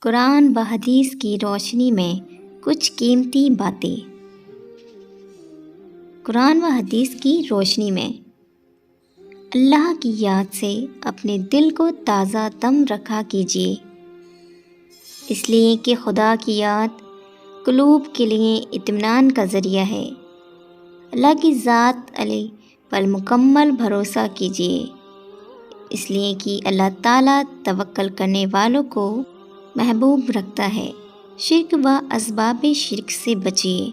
قرآن و حدیث کی روشنی میں کچھ قیمتی باتیں۔ قرآن و حدیث کی روشنی میں اللہ کی یاد سے اپنے دل کو تازہ دم رکھا کیجیے، اس لیے کہ خدا کی یاد قلوب کے لیے اطمینان کا ذریعہ ہے۔ اللہ کی ذات علیہ پر مکمل بھروسہ کیجیے، اس لیے کہ اللہ تعالیٰ توکل کرنے والوں کو محبوب رکھتا ہے۔ شرک و اسباب شرک سے بچیے،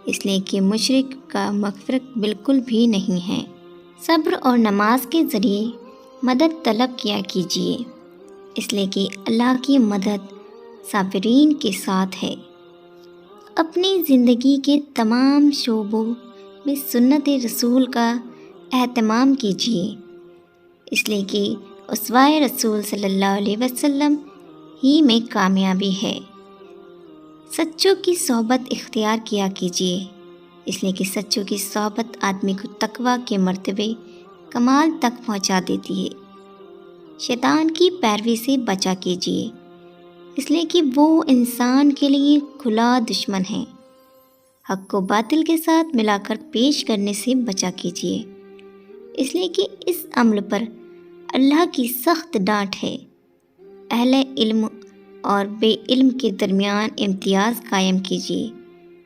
اس لیے کہ مشرک کا مغفرت بالکل بھی نہیں ہے۔ صبر اور نماز کے ذریعے مدد طلب کیا کیجیے، اس لیے کہ اللہ کی مدد صابرین کے ساتھ ہے۔ اپنی زندگی کے تمام شعبوں میں سنت رسول کا اہتمام کیجیے، اس لیے کہ اسوہ رسول صلی اللہ علیہ وسلم ہی میں کامیابی ہے۔ سچوں کی صحبت اختیار کیا کیجیے، اس لیے کہ سچوں کی صحبت آدمی کو تقویٰ کے مرتبے کمال تک پہنچا دیتی ہے۔ شیطان کی پیروی سے بچا کیجیے، اس لیے کہ وہ انسان کے لیے کھلا دشمن ہے۔ حق کو باطل کے ساتھ ملا کر پیش کرنے سے بچا کیجیے، اس لیے کہ اس عمل پر اللہ کی سخت ڈانٹ ہے۔ اہل علم اور بے علم کے درمیان امتیاز قائم کیجیے،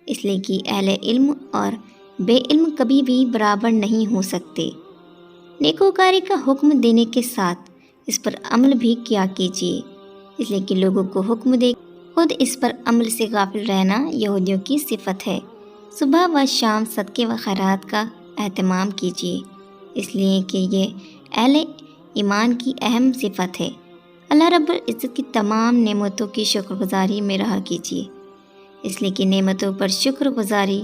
اس لیے کہ اہل علم اور بے علم کبھی بھی برابر نہیں ہو سکتے۔ نیکوکاری کا حکم دینے کے ساتھ اس پر عمل بھی کیا کیجیے، اس لیے کہ لوگوں کو حکم دے خود اس پر عمل سے غافل رہنا یہودیوں کی صفت ہے۔ صبح و شام صدقے و خیرات کا اہتمام کیجیے، اس لیے کہ یہ اہل ایمان کی اہم صفت ہے۔ اللہ رب العزت کی تمام نعمتوں کی شکر گزاری میں رہا کیجیے، اس لیے کہ نعمتوں پر شکر گزاری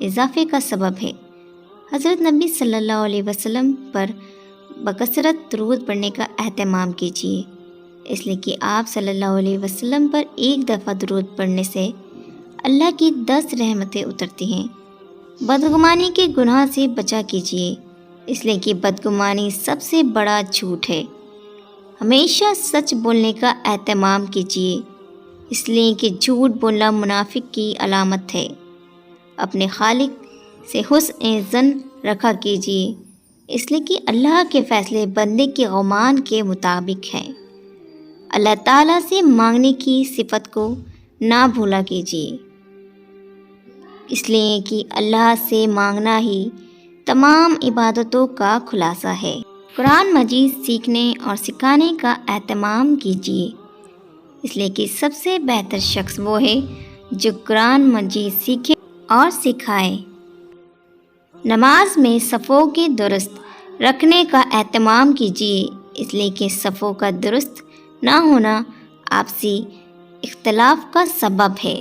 اضافے کا سبب ہے۔ حضرت نبی صلی اللہ علیہ وسلم پر بکثرت درود پڑھنے کا اہتمام کیجیے، اس لیے کہ آپ صلی اللہ علیہ وسلم پر ایک دفعہ درود پڑھنے سے اللہ کی 10 رحمتیں اترتی ہیں۔ بدگمانی کے گناہ سے بچا کیجیے، اس لیے کہ بدگمانی سب سے بڑا جھوٹ ہے۔ ہمیشہ سچ بولنے کا اہتمام کیجیے، اس لیے کہ جھوٹ بولنا منافق کی علامت ہے۔ اپنے خالق سے حسن ظن رکھا کیجیے، اس لیے کہ اللہ کے فیصلے بندے کے گمان کے مطابق ہیں۔ اللہ تعالیٰ سے مانگنے کی صفت کو نہ بھولا کیجیے، اس لیے کہ اللہ سے مانگنا ہی تمام عبادتوں کا خلاصہ ہے۔ قرآن مجید سیکھنے اور سکھانے کا اہتمام کیجیے، اس لیے کہ سب سے بہتر شخص وہ ہے جو قرآن مجید سیکھے اور سکھائے۔ نماز میں صفوں کے درست رکھنے کا اہتمام کیجیے، اس لیے کہ صفوں کا درست نہ ہونا آپسی اختلاف کا سبب ہے۔